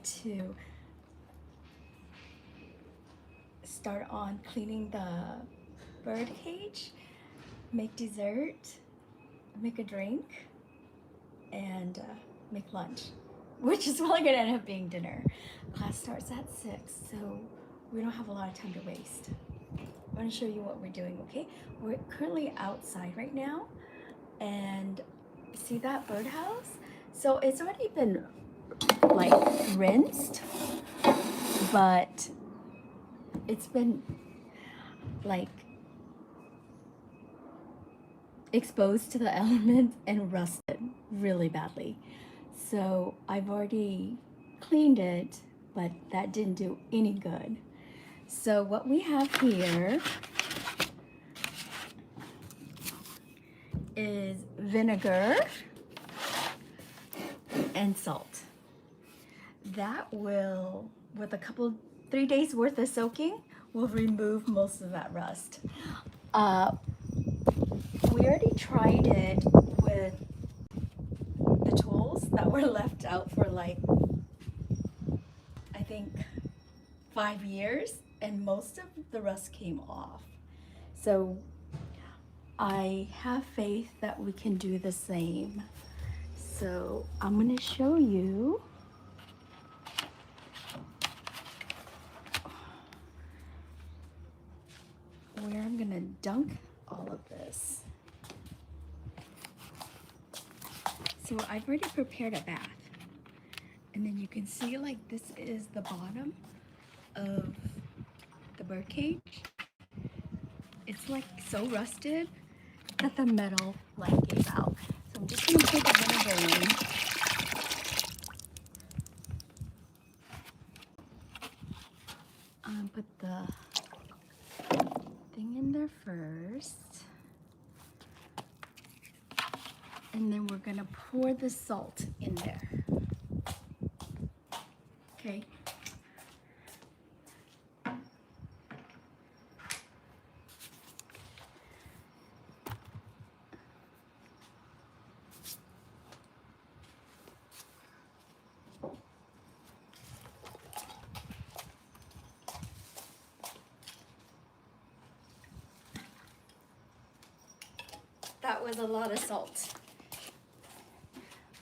to start on cleaning the bird cage, make dessert, make a drink, and make lunch, which is probably gonna end up being dinner. Class starts at 6, so we don't have a lot of time to waste. I'm gonna show you what we're doing, okay? We're currently outside right now, and see that birdhouse? So it's already been like rinsed, but it's been like exposed to the elements and rusted really badly. So I've already cleaned it, but that didn't do any good. So what we have here is vinegar and salt. That will, with a couple, 3 days worth of soaking, will remove most of that rust. We already tried it with the tools that were left out for like, I think 5 years, and most of the rust came off. So I have faith that we can do the same. So I'm gonna show you where I'm gonna dunk all of this. So I've already prepared a bath. And then you can see like this is the bottom of the bird cage. It's like so rusted that the metal like gave out. So I'm just gonna put the vinegar in. Put the thing in there first. And then we're gonna pour the salt in there. Okay. That was a lot of salt.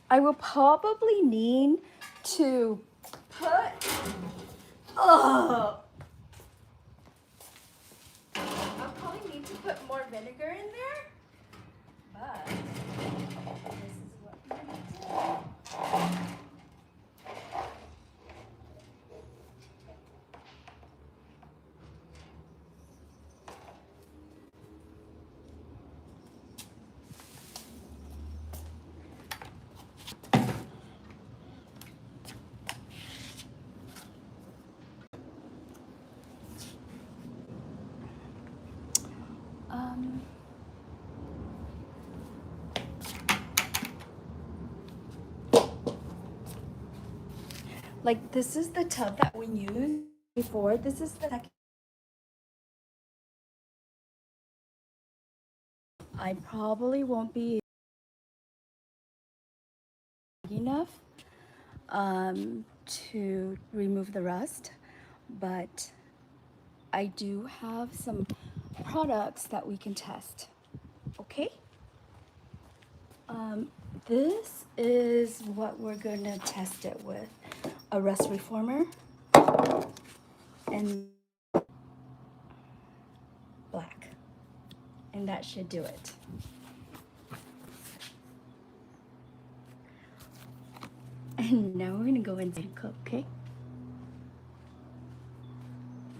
I will probably need to put, I'll probably need to put more vinegar in there, but this is what we're gonna do. Like this is the tub that we used before. This is the second. I probably won't be enough to remove the rust, but I do have some products that we can test. Okay. This is what we're gonna test it with: a rust reformer and black, and that should do it. And now we're gonna go inside and cook, okay?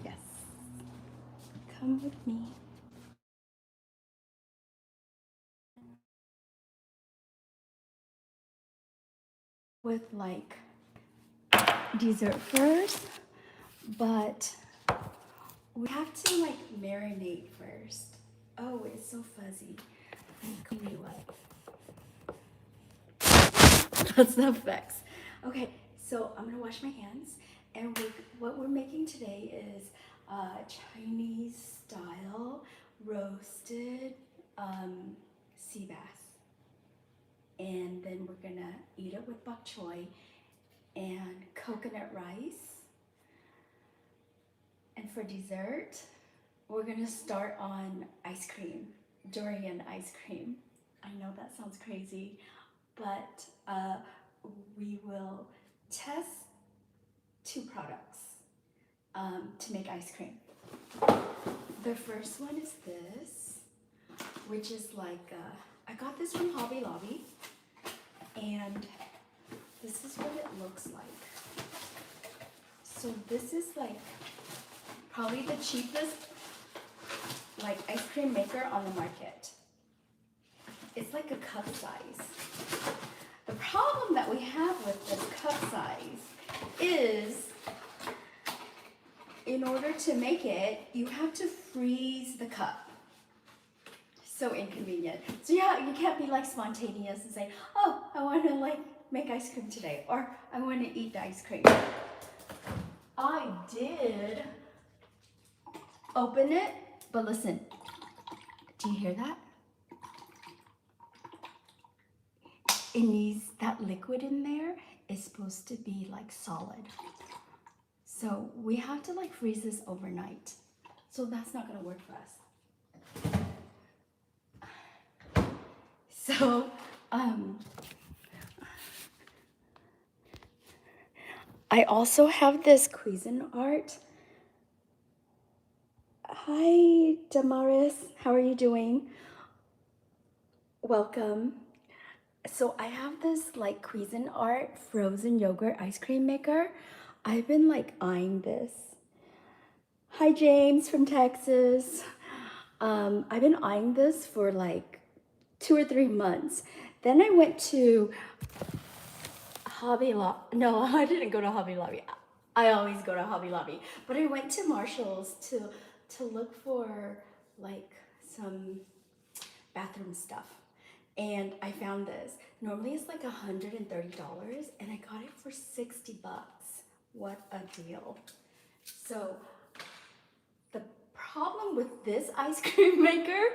Yes. Come with me. With like dessert first, but we have to like marinate first. Oh, it's so fuzzy. Let me clean you up. That's the effects. Okay, so I'm gonna wash my hands, and what we're making today is Chinese style roasted sea bass, and then we're gonna eat it with bok choy and coconut for dessert, we're gonna start on ice cream, durian ice cream. I know that sounds crazy, but we will test two products to make ice cream. The first one is this, which is like, I got this from Hobby Lobby, and this is what it looks like. So this is like probably the cheapest like ice cream maker on the market. It's like a cup size. The problem that we have with this cup size is in order to make it, you have to freeze the cup. So inconvenient. So yeah, you can't be like spontaneous and say, oh, I want to like make ice cream today, or I want to eat the ice cream. I did open it, but listen, do you hear that? It needs, that liquid in there is supposed to be like solid. So we have to like freeze this overnight. So that's not gonna work for us. So, I also have this Cuisinart. Hi, Damaris, how are you doing? Welcome. So I have this like Cuisinart frozen yogurt ice cream maker. I've been like eyeing this. Hi, James from Texas. I've been eyeing this for like 2 or 3 months. Then I went to Hobby Lobby. No, I didn't go to Hobby Lobby. I always go to Hobby Lobby. But I went to Marshall's to look for like some bathroom stuff. And I found this. Normally it's like $130 and I got it for $60. What a deal. So the problem with this ice cream maker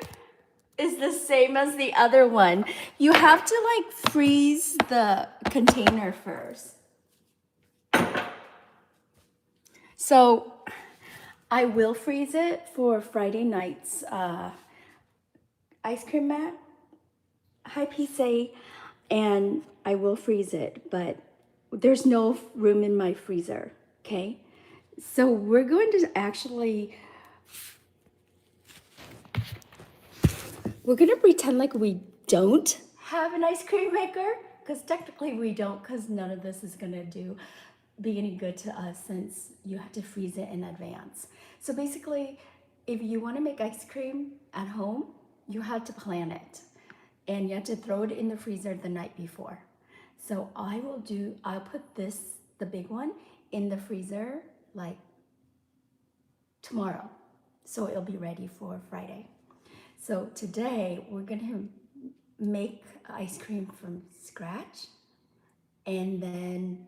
is the same as the other one. You have to like freeze the container first. So I will freeze it for Friday night's ice cream mat. Hi, Pise, and I will freeze it, but there's no room in my freezer, okay? So we're going to actually, we're gonna pretend like we don't have an ice cream maker, because technically we don't, because none of this is gonna be any good to us since you have to freeze it in advance. So basically, if you wanna make ice cream at home, you have to plan it. And you have to throw it in the freezer the night before. So I'll put this, the big one, in the freezer like tomorrow. So it'll be ready for Friday. So today we're gonna make ice cream from scratch and then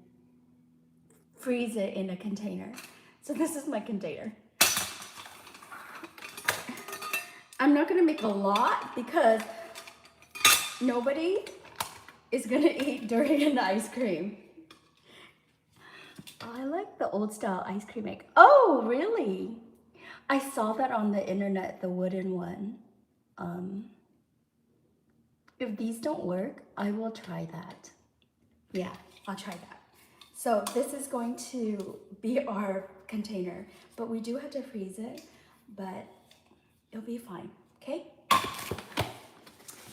freeze it in a container. So this is my container. I'm not gonna make a lot because nobody is gonna eat durian ice cream. I like the old style ice cream maker. Oh, really? I saw that on the internet, the wooden one. If these don't work, I will try that. Yeah, I'll try that. So this is going to be our container, but we do have to freeze it, but it'll be fine, okay?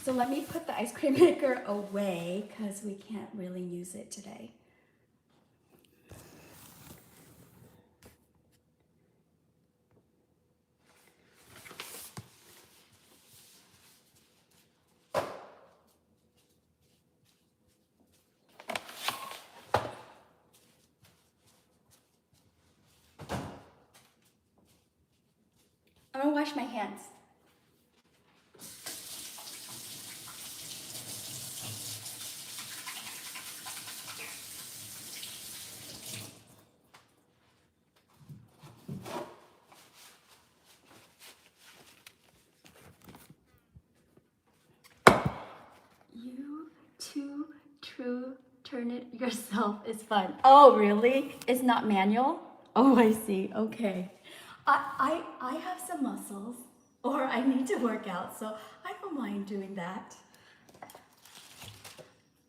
So let me put the ice cream maker away because we can't really use it today. I'm gonna wash my hands. You too true, turn it yourself is fun. Oh, really? It's not manual? Oh, I see. Okay. I have some muscles, or I need to work out, so I don't mind doing that.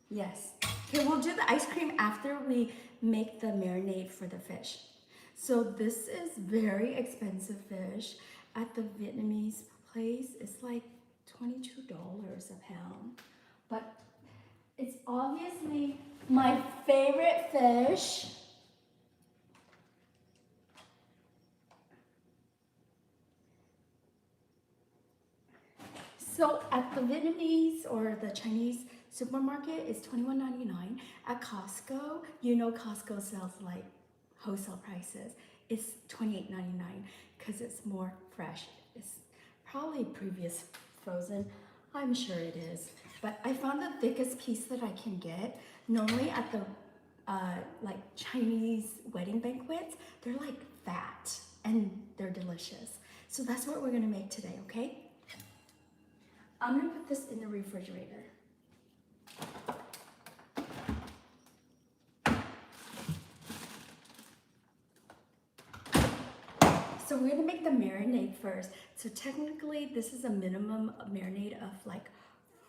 Yes. Okay, we'll do the ice cream after we make the marinade for the fish. So this is very expensive fish. At the Vietnamese place, it's like $22 a pound. But it's obviously my favorite fish. So at the Vietnamese or the Chinese supermarket, it's $21.99. At Costco, you know Costco sells like wholesale prices. It's $28.99 because it's more fresh. It's probably previous frozen. I'm sure it is. But I found the thickest piece that I can get. Normally at the like Chinese wedding banquets, they're like fat and they're delicious. So that's what we're gonna make today, okay? I'm gonna put this in the refrigerator. So we're gonna make the marinade first. So technically this is a minimum marinade of like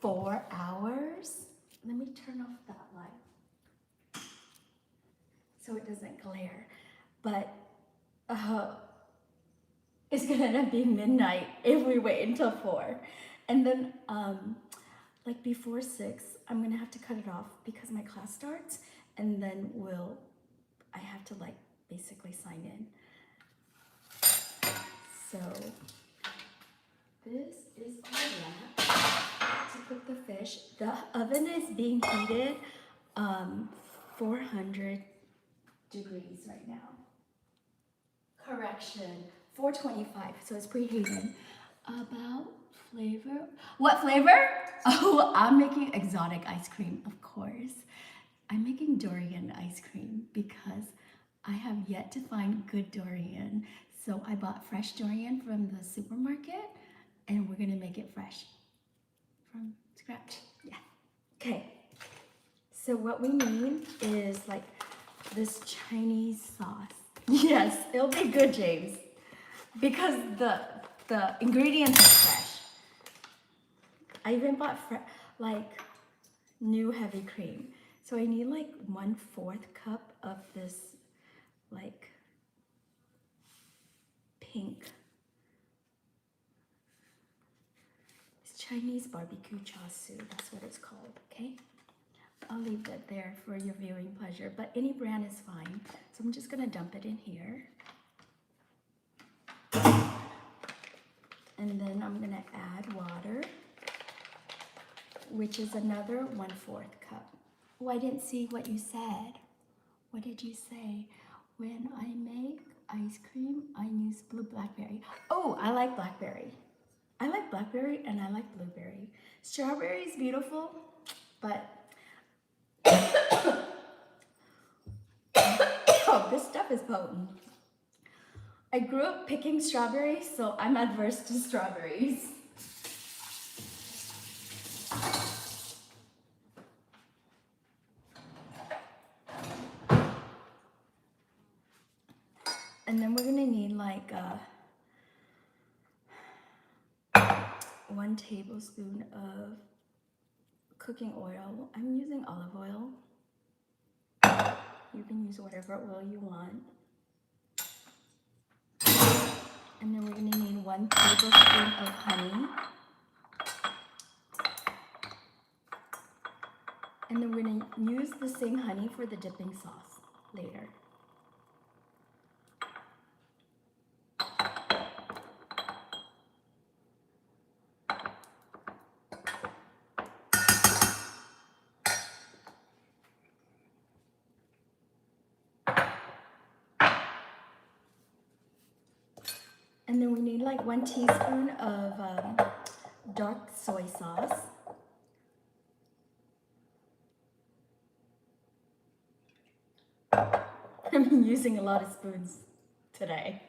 4 hours. Let me turn off that light so it doesn't glare. But it's gonna end up being midnight if we wait until 4. And then like before 6, I'm gonna have to cut it off because my class starts, and then I have to like basically sign in. So this is all that to cook the fish. The oven is being heated 400 degrees right now. Correction, 425, so it's preheated. About flavor, what flavor? Oh, I'm making exotic ice cream, of course. I'm making durian ice cream because I have yet to find good durian. So I bought fresh durian from the supermarket and we're gonna make it fresh from scratch. Yeah. Okay. So what we need is like this Chinese sauce. Yes, it'll be good, James, because the ingredients are fresh. I even bought like new heavy cream. So I need like 1/4 cup of this like pink. It's Chinese barbecue chasu, that's what it's called, okay? I'll leave that there for your viewing pleasure, but any brand is fine. So I'm just gonna dump it in here. And then I'm gonna add water, which is another 1/4 cup. Oh, I didn't see what you said. What did you say? When I make ice cream, I use blue blackberry. Oh, I like blackberry. I like blackberry and I like blueberry. Strawberry is beautiful, but oh, this stuff is potent. I grew up picking strawberries, so I'm adverse to strawberries. And then we're gonna need like 1 tablespoon of cooking oil. I'm using olive oil. You can use whatever oil you want. And then we're gonna need 1 tablespoon of honey. And then we're gonna use the same honey for the dipping sauce later. And then we need like 1 teaspoon of dark soy sauce. I'm using a lot of spoons today.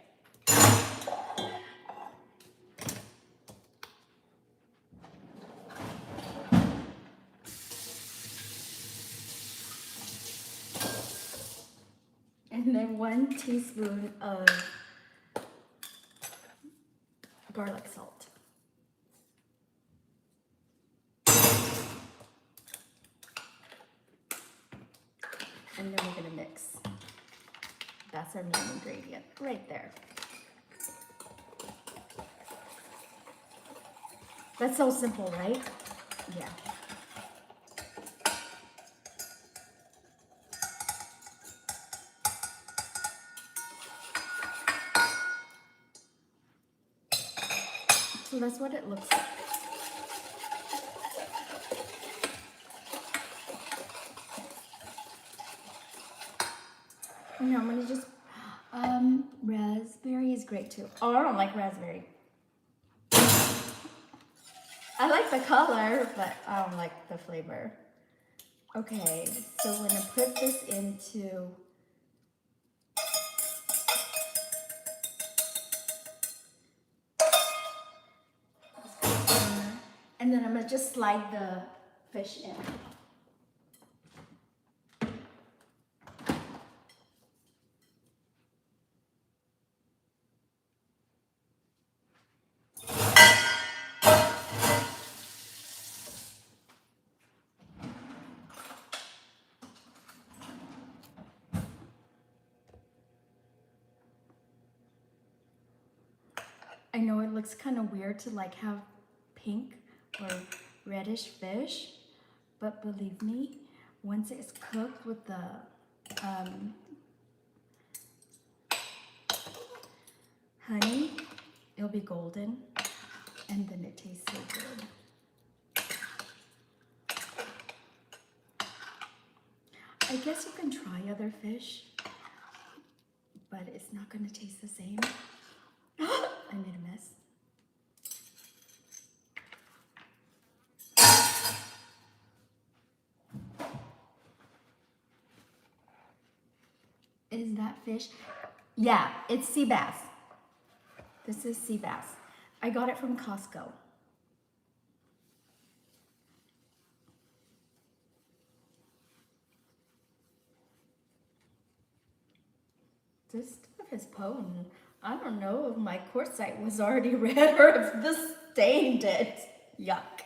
And then 1 teaspoon of garlic salt. And then we're gonna mix. That's our main ingredient right there. That's so simple, right? Yeah. So that's what it looks like. And now I'm gonna just, raspberry is great too. Oh, I don't like raspberry. I like the color, but I don't like the flavor. Okay, so we're gonna put this into and then I'm gonna just slide the fish in. I know it looks kind of weird to like have pink or reddish fish, but believe me, once it's cooked with the honey, it'll be golden, and then it tastes so good. I guess you can try other fish, but it's not gonna taste the same. I made a mess. Is that fish? Yeah, it's sea bass. This is sea bass. I got it from Costco. This stuff is potent. I don't know if my quartzite was already red or if this stained it. Yuck.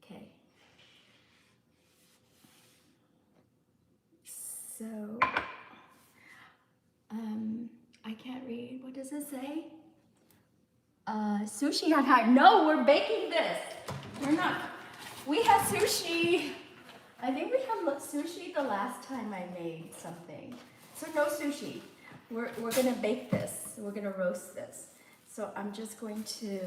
Okay. So, I can't read. What does it say? Sushi on high. No, we're baking this. We're not. We had sushi. I think we had sushi the last time I made something. So no sushi. We're gonna bake this. We're gonna roast this. So I'm just going to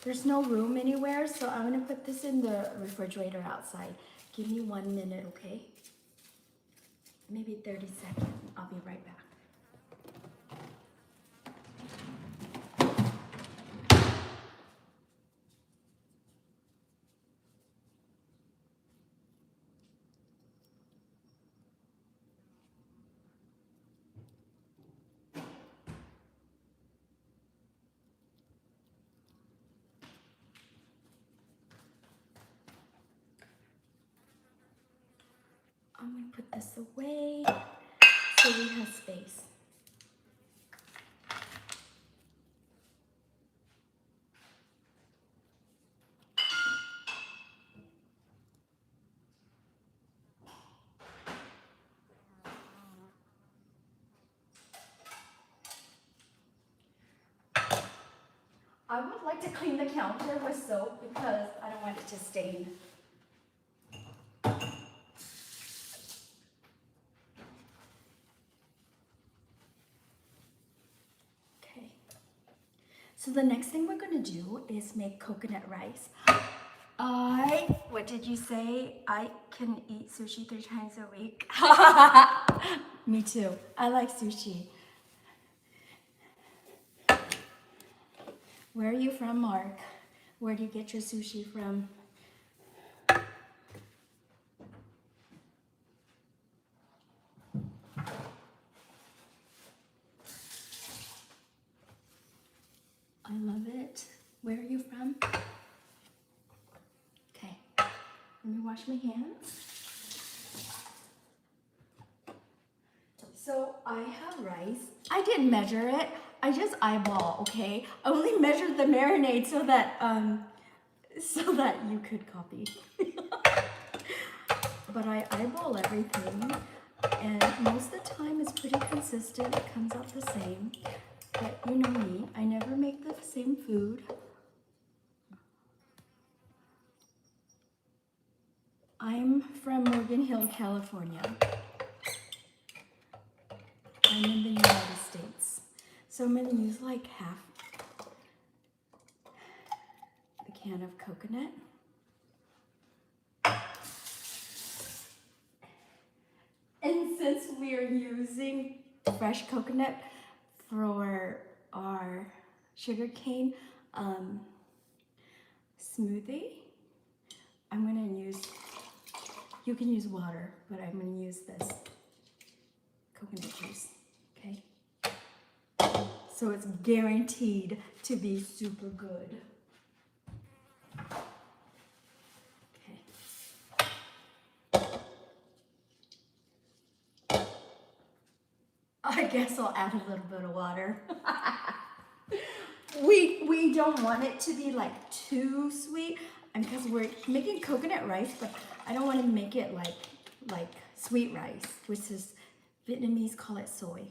there's no room anywhere, so I'm gonna put this in the refrigerator outside. Give me 1 minute, okay? Maybe 30 seconds. I'll be right back. I'm gonna put this away so we have space. I would like to clean the counter with soap because I don't want it to stain. Okay. So the next thing we're gonna do is make coconut rice. What did you say? I can eat sushi 3 times a week. Me too. I like sushi. Where are you from, Mark? Where do you get your sushi from? I love it. Where are you from? Okay, let me wash my hands. rice. I didn't measure it. I just eyeball, okay? I only measured the marinade so that you could copy. But I eyeball everything, and most of the time it's pretty consistent. It comes out the same. But you know me, I never make the same food. I'm from Morgan Hill, California. I'm in the United States. So I'm gonna use like half the can of coconut. And since we are using fresh coconut for our sugarcane smoothie, I'm gonna use, you can use water, but I'm gonna use this coconut juice, okay? So it's guaranteed to be super good. I guess I'll add a little bit of water. We don't want it to be like too sweet, and because we're making coconut rice, but I don't want to make it like sweet rice, which is Vietnamese call it soy.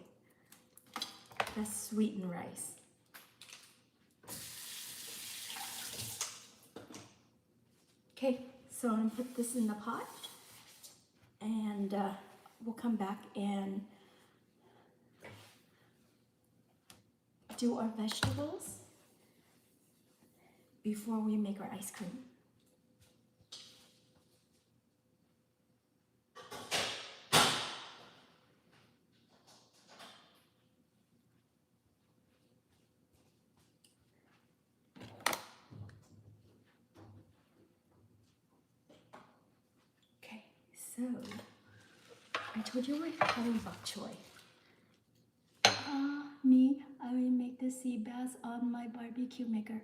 That's sweetened rice. Okay, so I'm gonna put this in the pot, and we'll come back and do our vegetables before we make our ice cream. Okay, so I told you we're having bok choy. I will make the Seabass on my barbecue maker.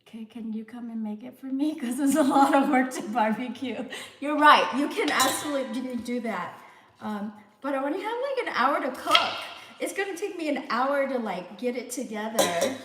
Okay, can you come and make it for me? Because it's a lot of work to barbecue. You're right, you can absolutely do that. But I only have like an hour to cook. It's gonna take me an hour to like get it together.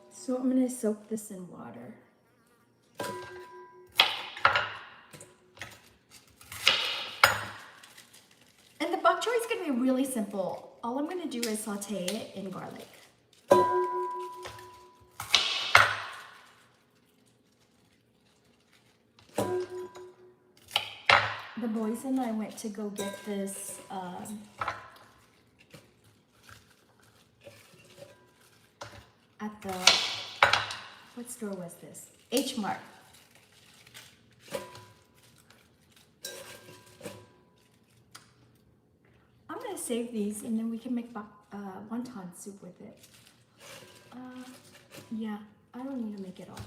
So I'm gonna soak this in water. And the bok choy is gonna be really simple. All I'm gonna do is saute it in garlic. The boys and I went to go get this at the, what store was this? H Mart. I'm gonna save these and then we can make wonton soup with it. Yeah, I don't need to make it all.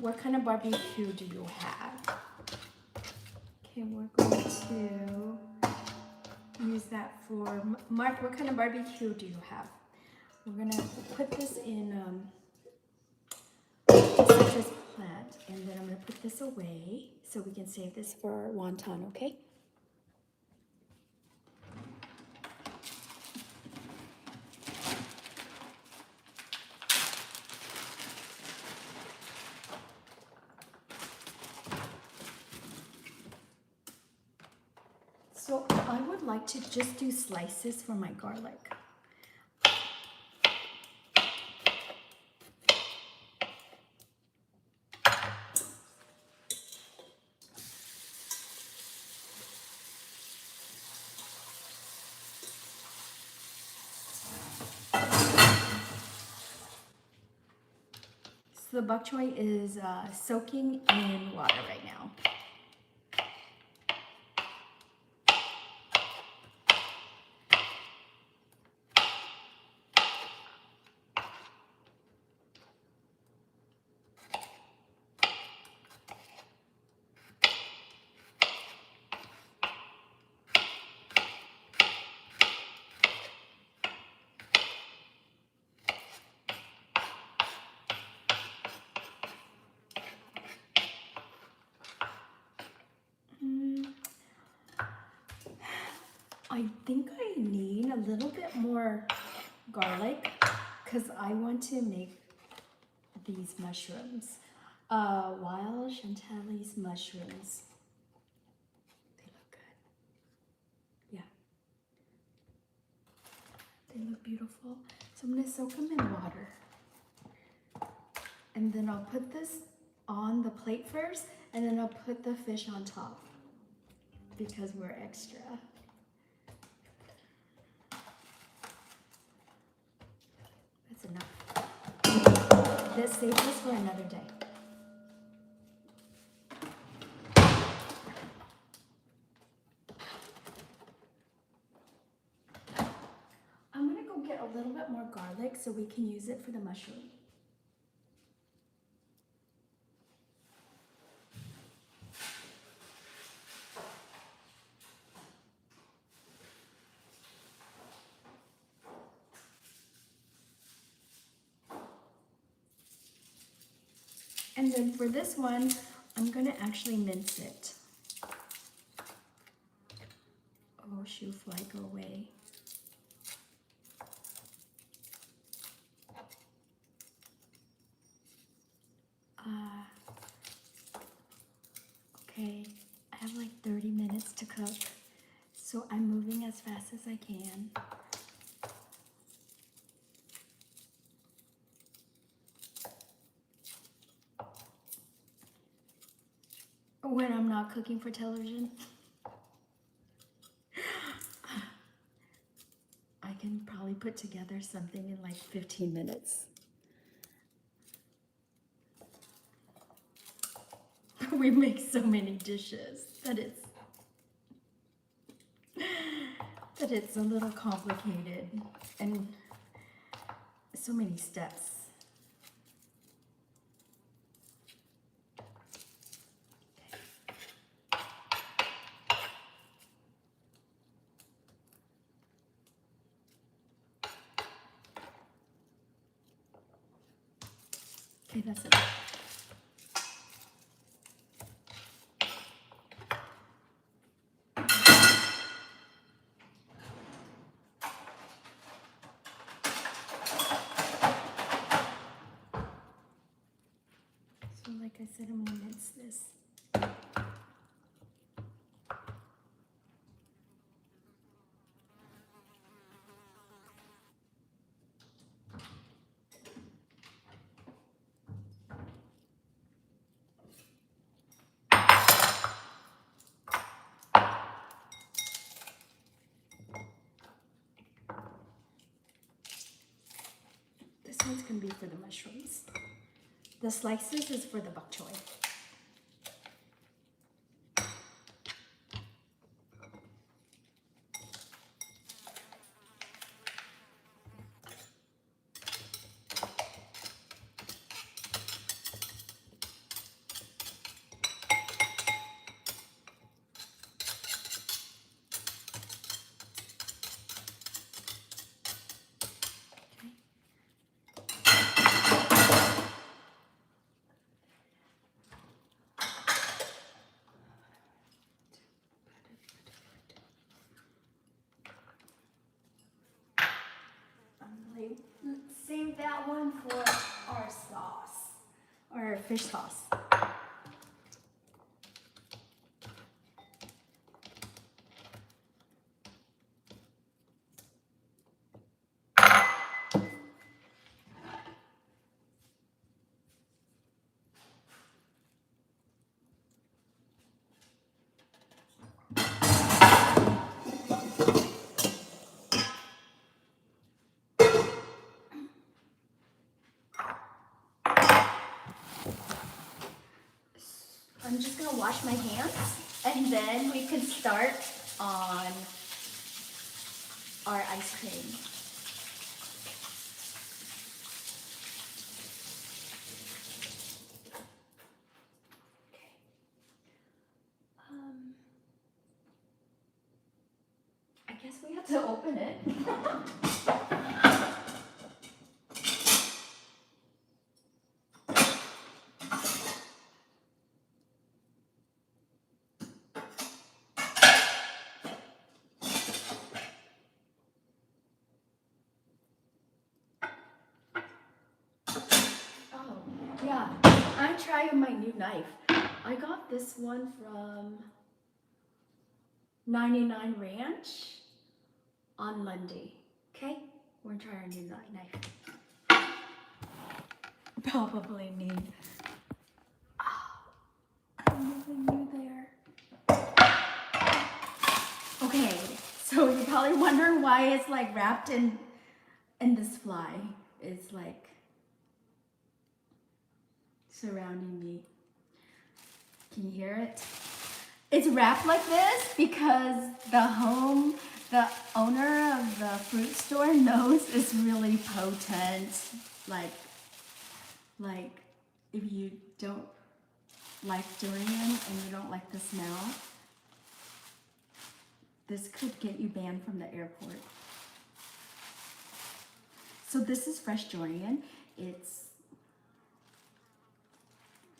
What kind of barbecue do you have? Okay, we're going to use that for, Mark, what kind of barbecue do you have? We're gonna put this in citrus plant, and then I'm gonna put this away so we can save this for our wonton, okay? So I would like to just do slices for my garlic. So the bok choy is soaking in water right now. I think I need a little bit more garlic because I want to make these mushrooms. Wild Chantilly's mushrooms. They look good. Yeah. They look beautiful. So I'm gonna soak them in water. And then I'll put this on the plate first, and then I'll put the fish on top because we're extra. That's enough. Let's save this for another day. I'm gonna go get a little bit more garlic so we can use it for the mushroom. And then for this one, I'm gonna actually mince it. Oh, shoo fly, go away. Okay, I have like 30 minutes to cook, so I'm moving as fast as I can. When I'm not cooking for television, I can probably put together something in like 15 minutes. We make so many dishes that it's a little complicated and so many steps. Okay, that's it. So like I said, I'm gonna mince this. This one's gonna be for the mushrooms. The slices is for the bok choy. Save that one for our sauce, our fish sauce. I'm just gonna wash my hands and then we can start on our ice cream. Okay. I guess we have to open it. yeah, I'm trying my new knife. I got this one from 99 Ranch on Monday. Okay, we're gonna try our new knife. Probably need. Nothing new there. Okay, so you're probably wondering why it's like wrapped in this fly. It's like surrounding me. Can you hear it? It's wrapped like this because the owner of the fruit store knows it's really potent. Like if you don't like durian and you don't like the smell, this could get you banned from the airport. So this is fresh durian. It's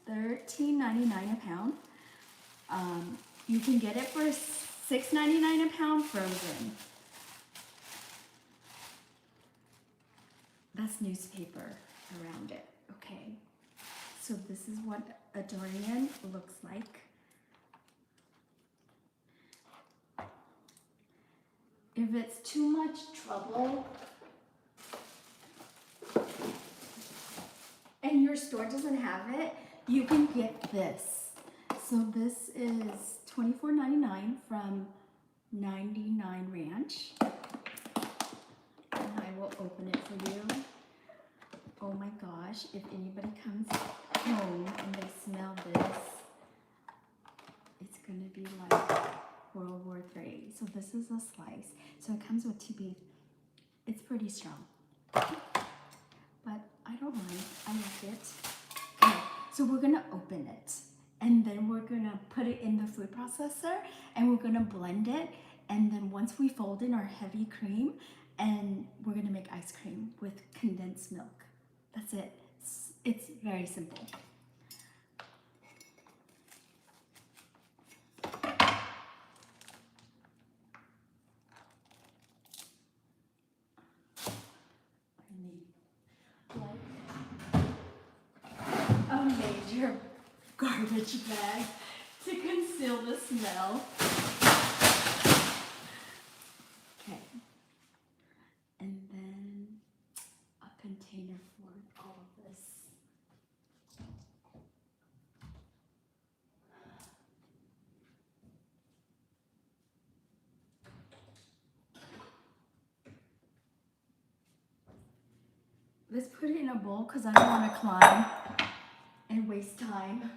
$13.99 a pound. You can get it for $6.99 a pound frozen. That's newspaper around it. Okay. So this is what a durian looks like. If it's too much trouble and your store doesn't have it, you can get this. So this is $24.99 from 99 Ranch. And I will open it for you. Oh my gosh, if anybody comes home and they smell this, it's gonna be like World War III. So this is a slice. So it comes with 2 beef. It's pretty strong, but I don't mind. I like it. Okay, so we're gonna open it, and then we're gonna put it in the food processor, and we're gonna blend it, and then once we fold in our heavy cream, and we're gonna make ice cream with condensed milk. That's it. It's very simple. A major garbage bag to conceal the smell. Okay. And then a container for all of this. Let's put it in a bowl because I don't want to climb and waste time.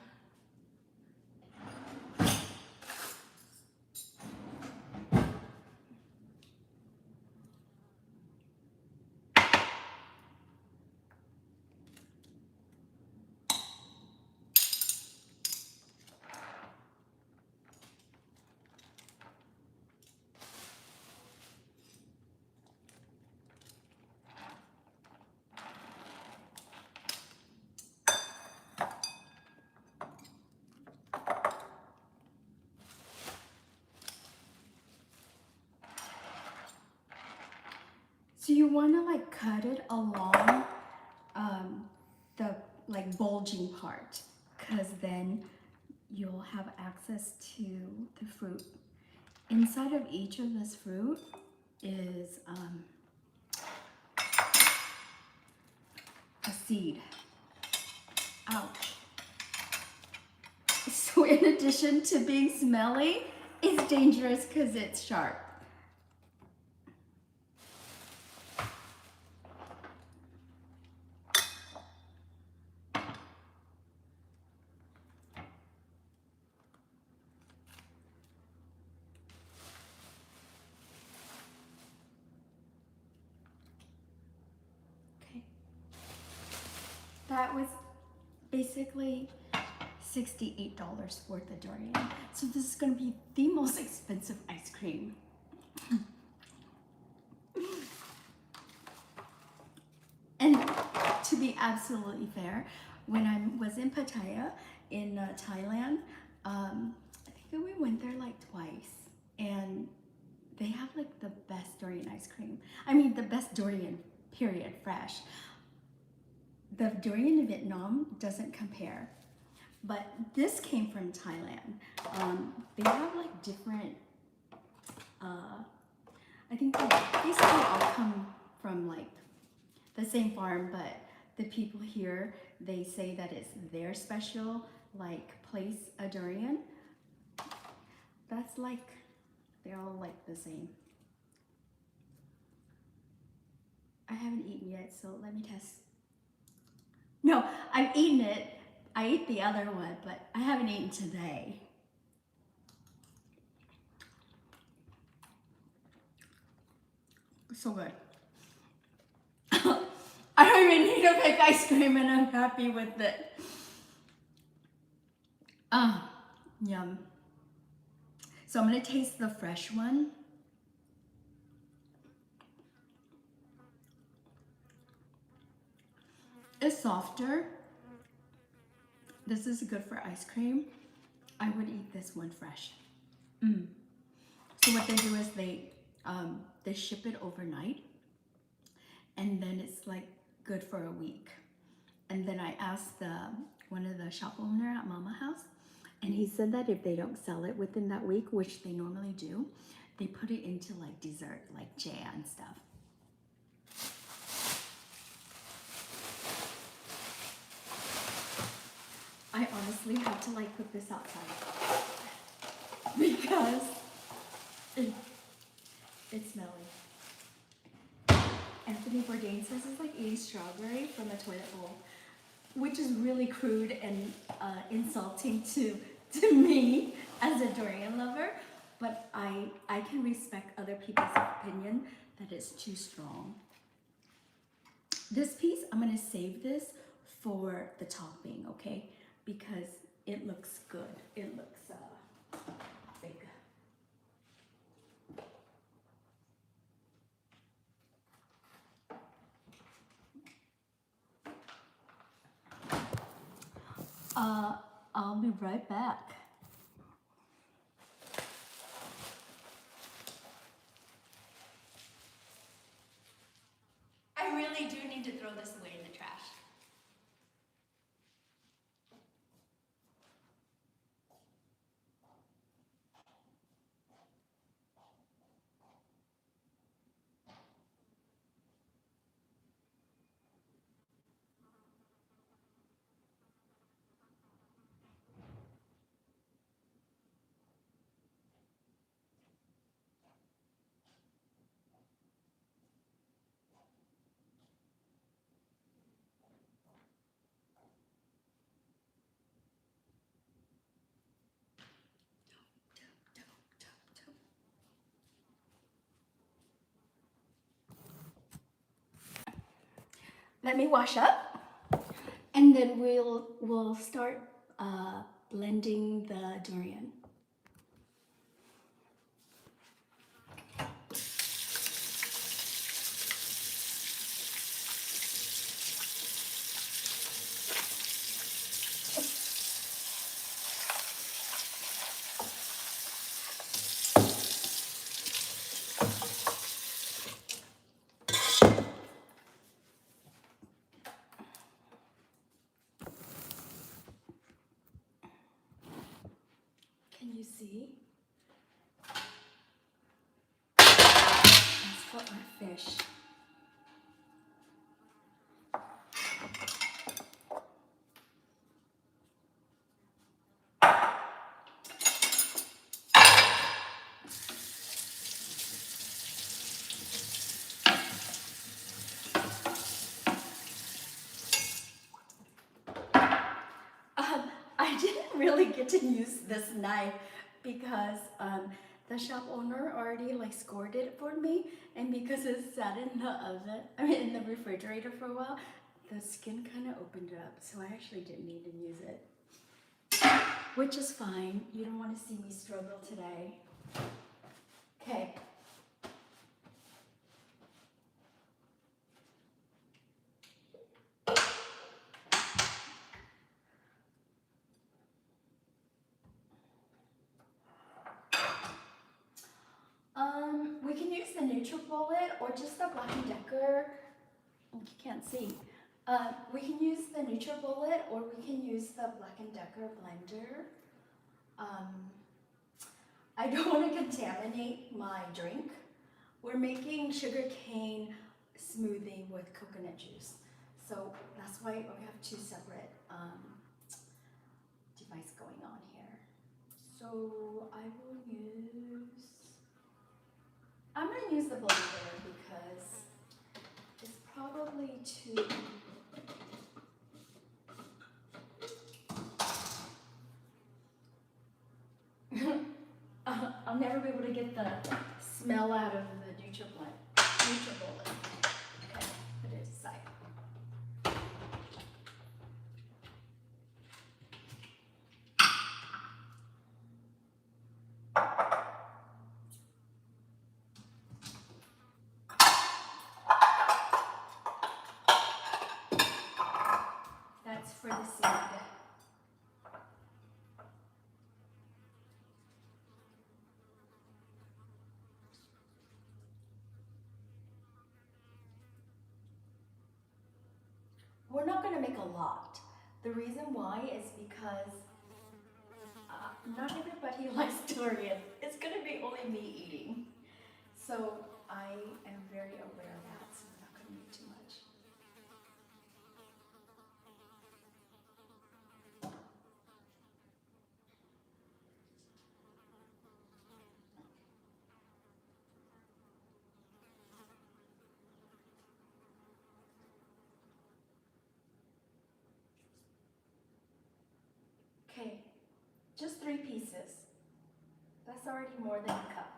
So you want to like cut it along the like bulging part, because then you'll have access to the fruit. Inside of each of this fruit is a seed. Ouch. So in addition to being smelly, it's dangerous because it's sharp. That was basically $68 worth of durian. So this is going to be the most expensive ice cream. And to be absolutely fair, when I was in Pattaya in Thailand, I think we went there like twice, and they have like the best durian ice cream. I mean, the best durian, period, fresh. The durian in Vietnam doesn't compare. But this came from Thailand. They have like different, I think they basically all come from like the same farm, but the people here, they say that it's their special like place a durian. That's like, they're all like the same. I haven't eaten yet, so let me test. No, I've eaten it. I ate the other one, but I haven't eaten today. So good. I don't even need to make ice cream and I'm happy with it. Ah, yum. So I'm gonna taste the fresh one. It's softer. This is good for ice cream. I would eat this one fresh. So what they do is they ship it overnight, and then it's like good for a week. And then I asked one of the shop owner at Mama House, and he said that if they don't sell it within that week, which they normally do, they put it into like dessert, like jam and stuff. I honestly had to like put this outside because it's smelly. Anthony Bourdain says it's like eating strawberry from a toilet bowl, which is really crude and insulting to me as a durian lover. But I can respect other people's opinion that it's too strong. This piece, I'm gonna save this for the topping, okay? Because it looks good. It looks big. I'll be right back. I really do need to throw this away in the trash. Let me wash up, and then we'll start blending the durian. Can you see? That's for our fish. I didn't really get to use this knife because the shop owner already like scored it for me, and because it sat in the oven, in the refrigerator for a while, the skin kind of opened up, so I actually didn't need to use it. Which is fine. You don't want to see me struggle today. Okay. We can use the NutriBullet or just the Black & Decker. You can't see, We can use the NutriBullet or we can use the Black & Decker blender. I don't want to contaminate my drink. We're making sugarcane smoothie with coconut juice. So that's why we have two separate devices going on here. So I'm going to use the blender because it's probably too... I'll never be able to get the smell out of the NutriBullet. Okay, put it aside. That's for the seed. We're not going to make a lot. The reason why is because not everybody likes durian. It's going to be only me eating. So I am very aware of that, so we're not going to make too much. Okay, just 3 pieces. That's already more than a cup.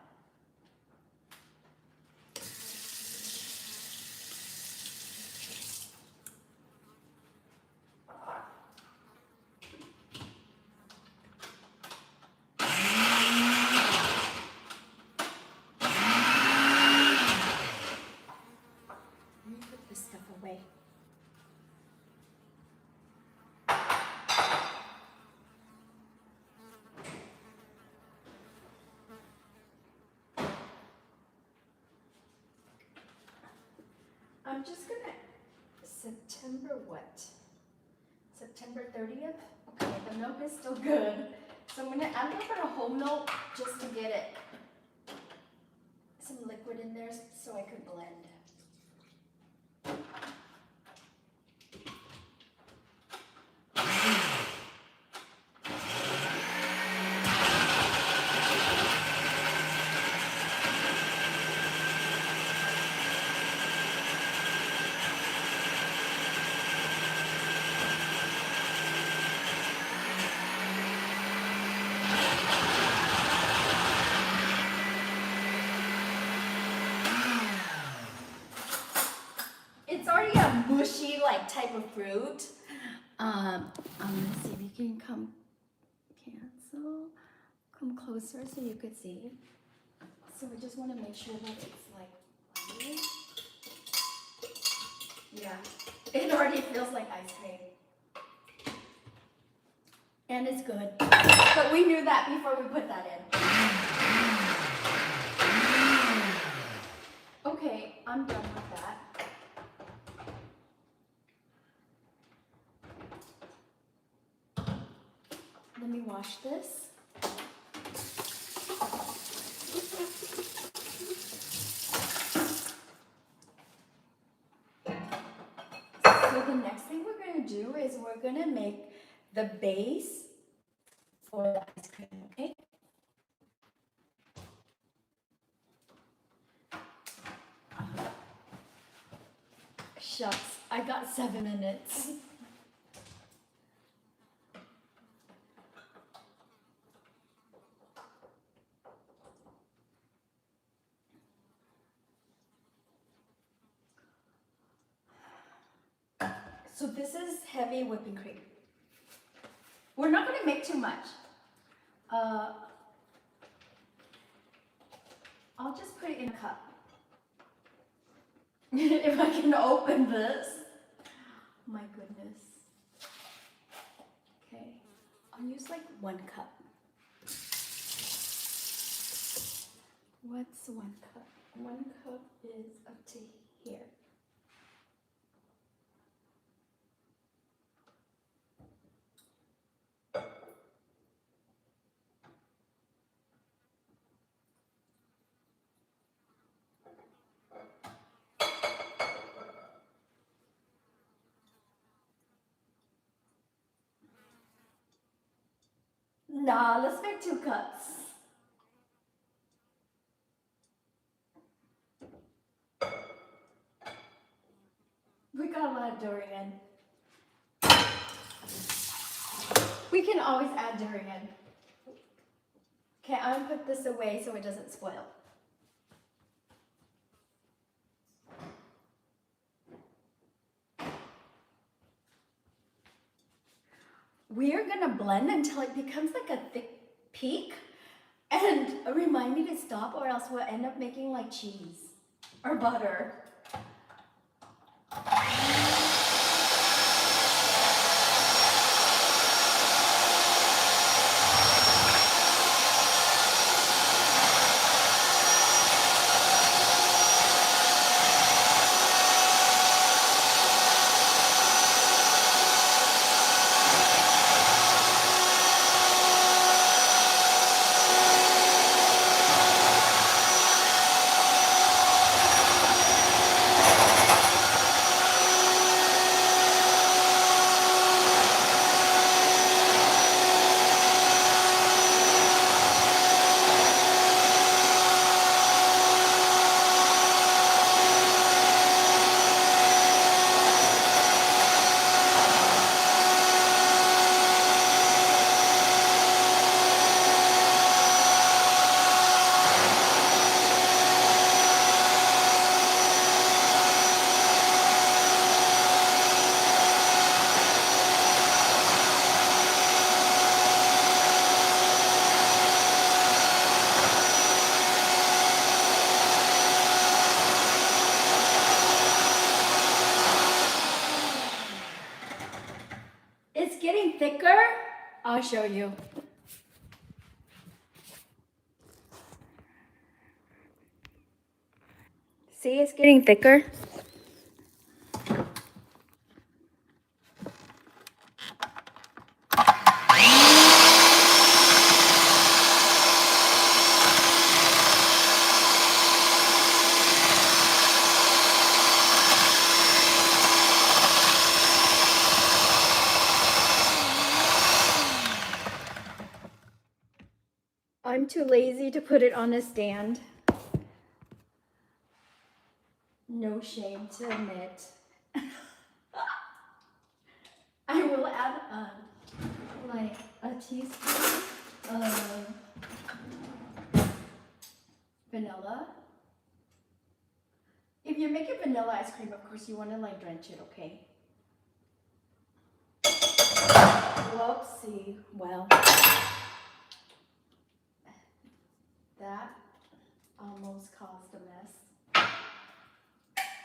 Let me put this stuff away. I'm just gonna, September what? September 30th? Okay, the milk is still good. So I'm gonna add a little bit of whole milk just to get it, some liquid in there so I could blend. It's already a mushy like type of fruit. I'm gonna see if you can come closer so you could see. So we just want to make sure that it's like blended. Yeah, it already feels like ice cream. And it's good. But we knew that before we put that in. Okay, I'm done with that. Let me wash this. So the next thing we're going to do is we're going to make the base for the ice cream, okay? Shucks, I got 7 minutes. So this is heavy whipping cream. We're not going to make too much. I'll just put it in a cup. If I can open this. My goodness. Okay, I'll use like 1 cup. What's 1 cup? 1 cup is up to here. Nah, let's make 2 cups. We got a lot of durian. We can always add durian. Okay, I'm gonna put this away so it doesn't spoil. We're gonna blend until it becomes like a thick peak. And remind me to stop or else we'll end up making like cheese or butter. It's getting thicker. I'll show you. See, it's getting thicker. I'm too lazy to put it on a stand. No shame to admit. I will add like a teaspoon of vanilla. If you're making vanilla ice cream, of course you want to like drench it, okay? Whoopsie. Well, that almost caused a mess.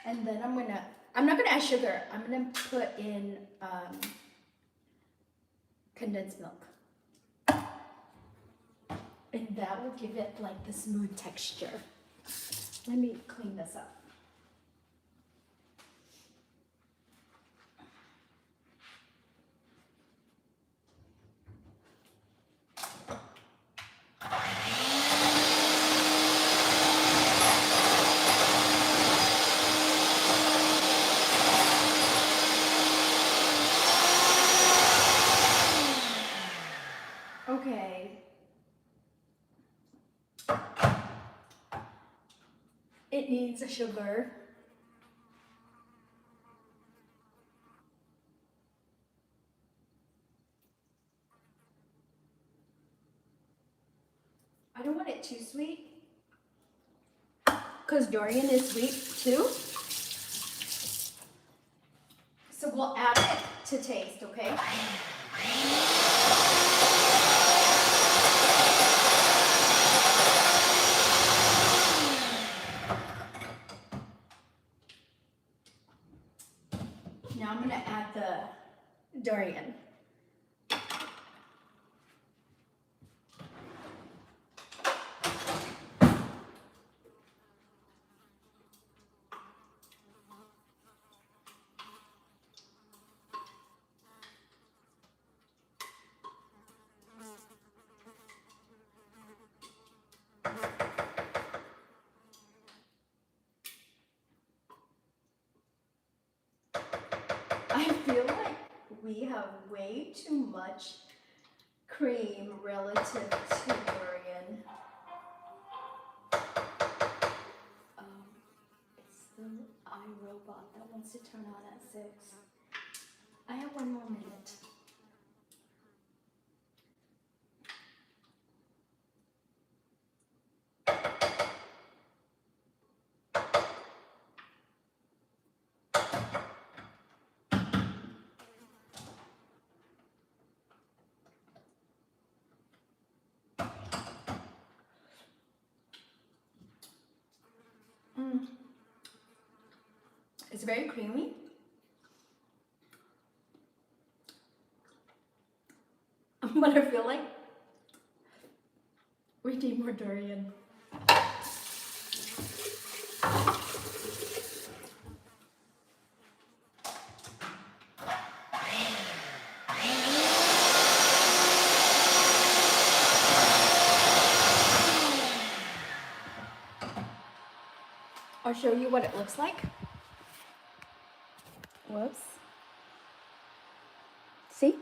And then I'm not gonna add sugar. I'm gonna put in condensed milk. And that will give it like the smooth texture. Let me clean this up. Okay. It needs a sugar. I don't want it too sweet because durian is sweet too. So we'll add it to taste, okay? Now I'm gonna add the durian. I feel like we have way too much cream relative to durian. It's the iRobot that wants to turn on at 6. I have 1 more minute. It's very creamy. But I feel like we need more durian. I'll show you what it looks like. Whoops. See?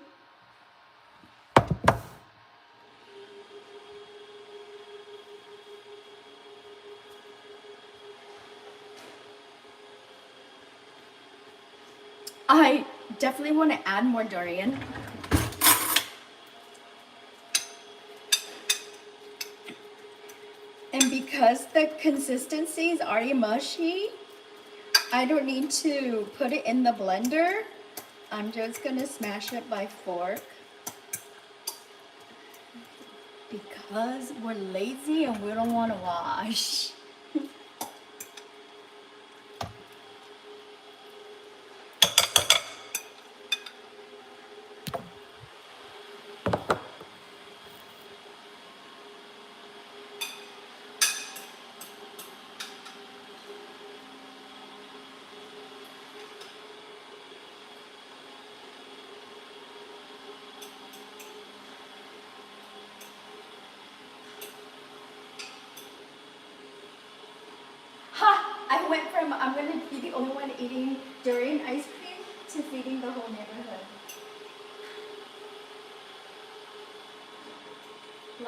I definitely want to add more durian. And because the consistency is already mushy, I don't need to put it in the blender. I'm just gonna smash it by fork. Because we're lazy and we don't want to wash. I went from I'm going to be the only one eating durian ice cream to feeding the whole neighborhood.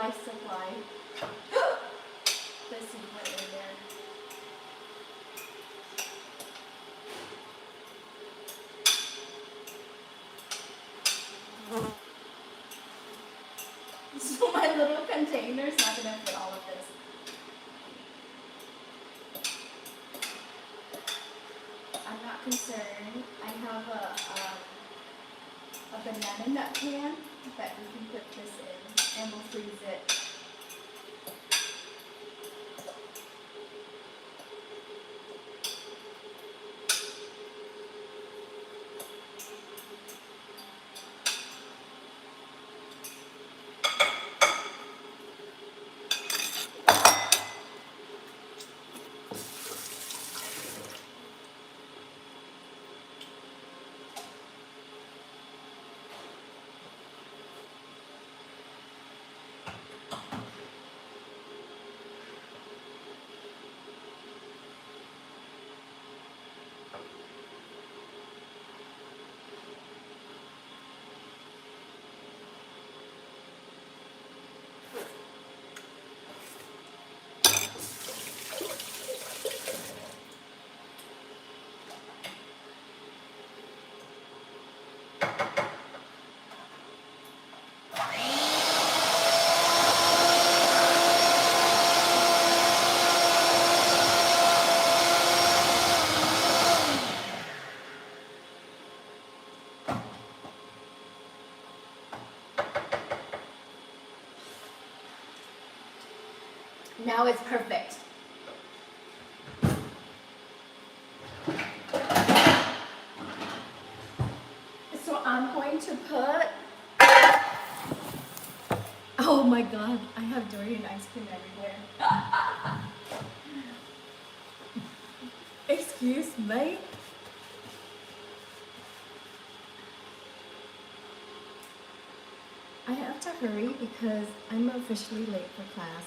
Life supply. This is what in there. So my little container's not going to fit all of this. I'm not concerned. I have a banana nut can that we can put this in and we'll freeze it. Now it's perfect. So I'm going to put, oh my God, I have durian ice cream everywhere. Excuse me. I have to hurry because I'm officially late for class.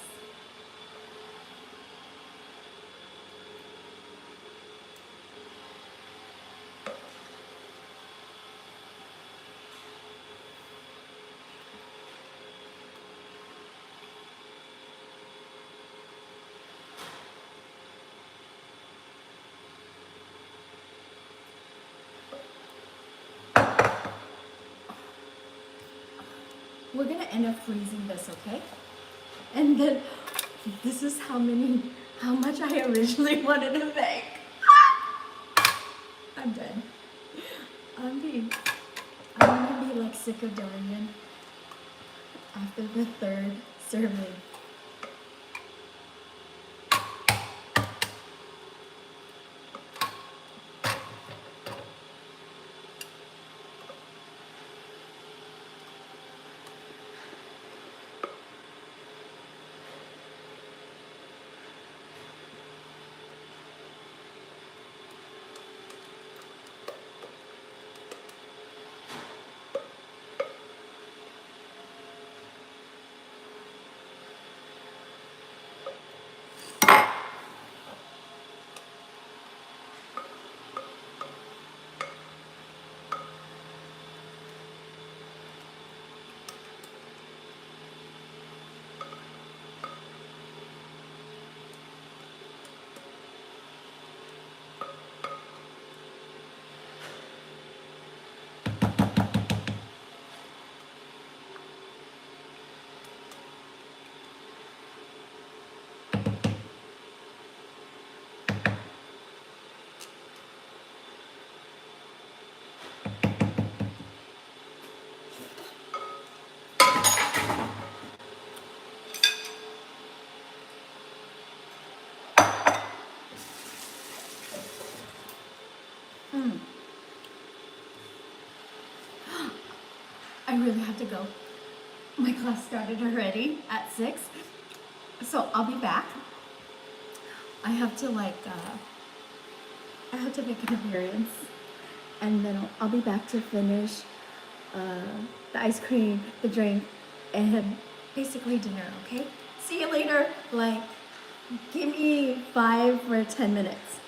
we're gonna end up freezing this, okay? And then this is how much I originally wanted to make. I'm dead. I'm gonna be like sick of Durian after the third serving. I really have to go. My class started already at 6, so I'll be back. I have to I have to make an appearance, and then I'll be back to finish the ice cream, the drink, and basically dinner, okay? See you later. Like, give me 5 or 10 minutes.